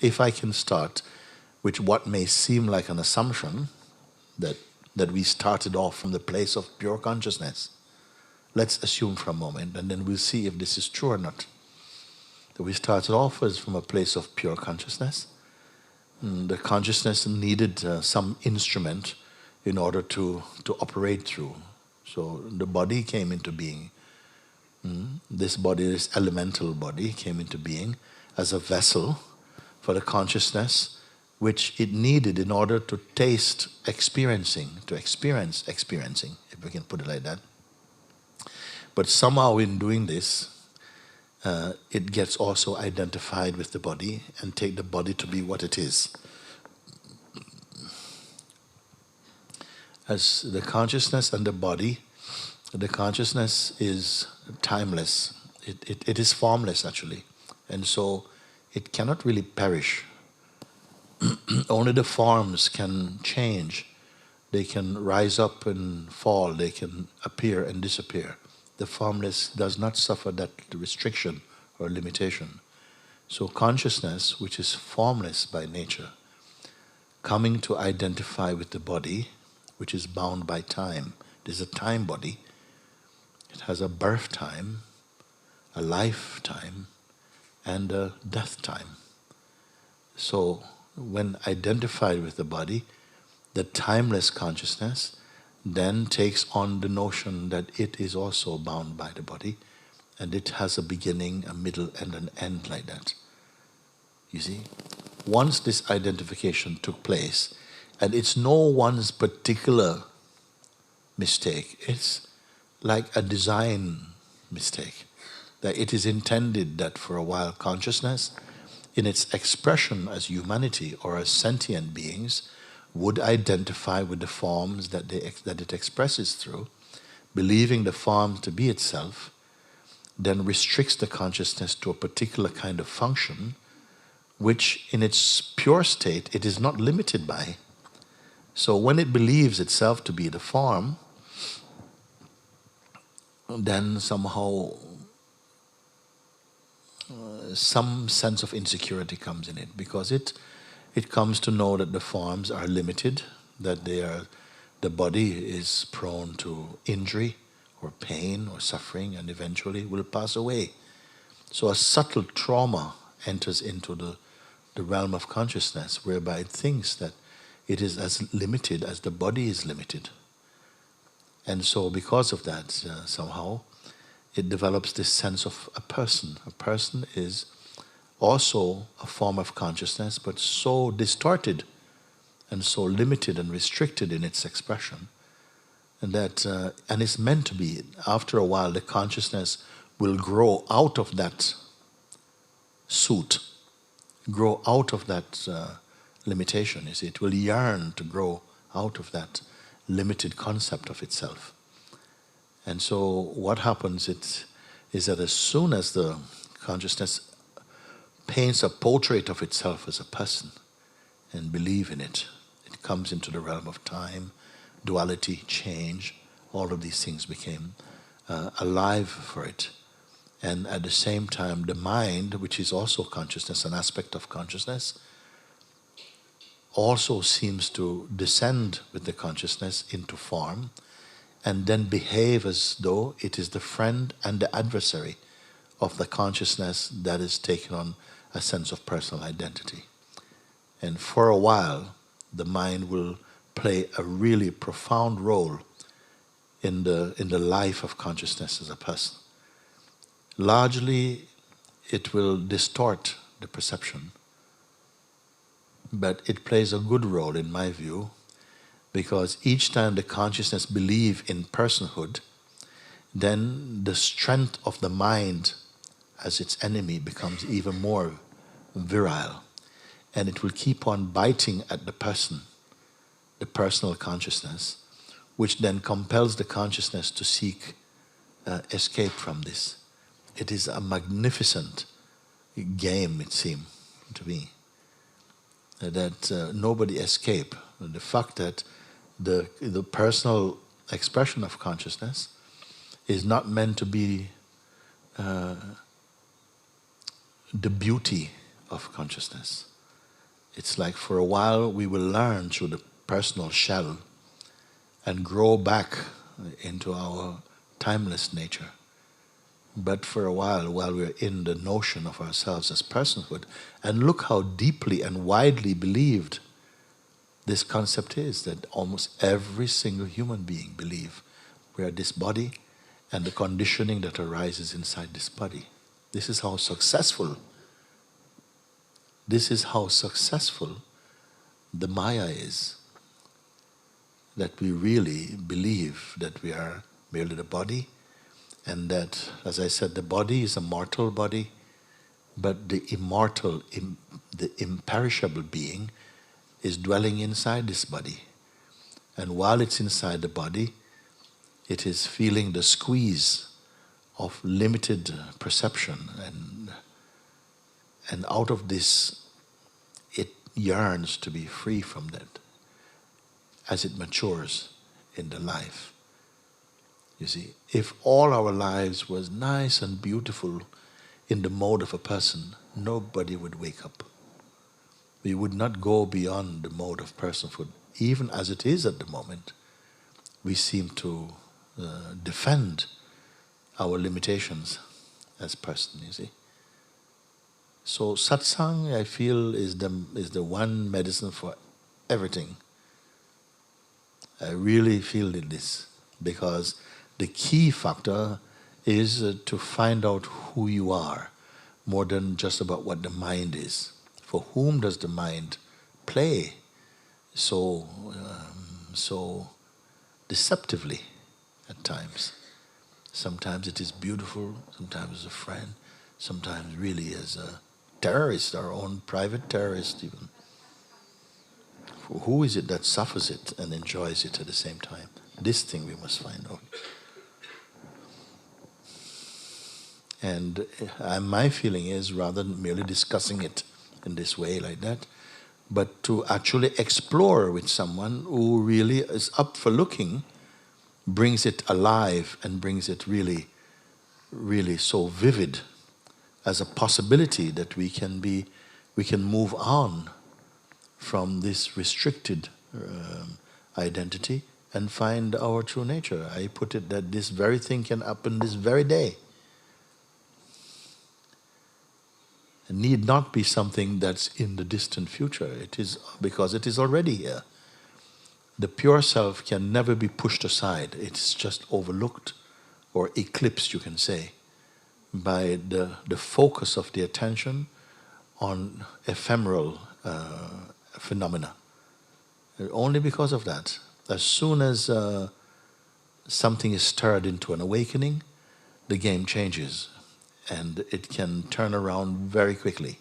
if I can start with what may seem like an assumption that we started off from the place of pure consciousness. Let's assume for a moment, and then we'll see if this is true or not. That we started off as from a place of pure consciousness. The consciousness needed some instrument in order to operate through. So the body came into being. This body, this elemental body, came into being as a vessel for the consciousness which it needed in order to taste experiencing, to experience experiencing, if we can put it like that. But somehow in doing this, it gets also identified with the body and take the body to be what it is. As the consciousness and the body, the consciousness is timeless. It is formless, actually. And so it cannot really perish. Only the forms can change. They can rise up and fall. They can appear and disappear. The formless does not suffer that restriction or limitation. So consciousness, which is formless by nature, coming to identify with the body, which is bound by time. There's a time body. It has a birth time, a lifetime, and a death time. So when identified with the body, the timeless consciousness then takes on the notion that it is also bound by the body, and it has a beginning, a middle, and an end like that. You see? Once this identification took place, and it's no one's particular mistake, it's like a design mistake, that it is intended that for a while consciousness, in its expression as humanity or as sentient beings, would identify with the forms that it expresses through, believing the form to be itself, then restricts the consciousness to a particular kind of function, which in its pure state it is not limited by. So when it believes itself to be the form, then somehow some sense of insecurity comes in it, because it comes to know that the forms are limited, that the body is prone to injury or pain or suffering, and eventually will pass away. So a subtle trauma enters into the realm of consciousness, whereby it thinks that it is as limited as the body is limited. And so because of that, somehow, it develops this sense of a person. A person is also a form of consciousness, but so distorted and so limited and restricted in its expression, and that and it's meant to be. After a while, the consciousness will grow out of that suit, grow out of that limitation. You see, it will yearn to grow out of that limited concept of itself. And so what happens is that as soon as the consciousness paints a portrait of itself as a person and believe in it, it comes into the realm of time, duality, change. All of these things became alive for it. And at the same time, the mind, which is also consciousness, an aspect of consciousness, also seems to descend with the consciousness into form, and then behave as though it is the friend and the adversary of the consciousness that is taken on a sense of personal identity. And for a while, the mind will play a really profound role in the life of consciousness as a person. Largely, it will distort the perception, but it plays a good role, in my view, because each time the consciousness believes in personhood, then the strength of the mind as its enemy becomes even more virile, and it will keep on biting at the person, the personal consciousness, which then compels the consciousness to seek escape from this. It is a magnificent game, it seems to me, that nobody escape. The fact that the personal expression of consciousness is not meant to be the beauty of consciousness. It's like for a while we will learn through the personal shell and grow back into our timeless nature. But for a while we're in the notion of ourselves as personhood, and look how deeply and widely believed this concept is, that almost every single human being believes we are this body and the conditioning that arises inside this body. This is how successful the Maya is, that we really believe that we are merely the body, and that, as I said, the body is a mortal body, but the immortal, the imperishable being is dwelling inside this body. And while it's inside the body, it is feeling the squeeze of limited perception, and out of this, it yearns to be free from that as it matures in the life. You see, if all our lives was nice and beautiful in the mode of a person, nobody would wake up. We would not go beyond the mode of personhood. Even as it is at the moment, we seem to defend our limitations as person, you see. So satsang, I feel, is the one medicine for everything. I really feel this, because the key factor is to find out who you are, more than just about what the mind is. For whom does the mind play so deceptively at times? Sometimes it is beautiful, sometimes as a friend, sometimes really as a terrorist, our own private terrorist even. For who is it that suffers it and enjoys it at the same time? This thing we must find out. And my feeling is, rather than merely discussing it in this way like that, but to actually explore with someone who really is up for looking, brings it alive and brings it really, really so vivid as a possibility that we can move on from this restricted identity and find our true nature. I put it that this very thing can happen this very day. It need not be something that's in the distant future. It is because it is already here. The pure self can never be pushed aside. It's just overlooked or eclipsed, you can say, by the focus of the attention on ephemeral phenomena. Only because of that. As soon as something is stirred into an awakening, the game changes, and it can turn around very quickly.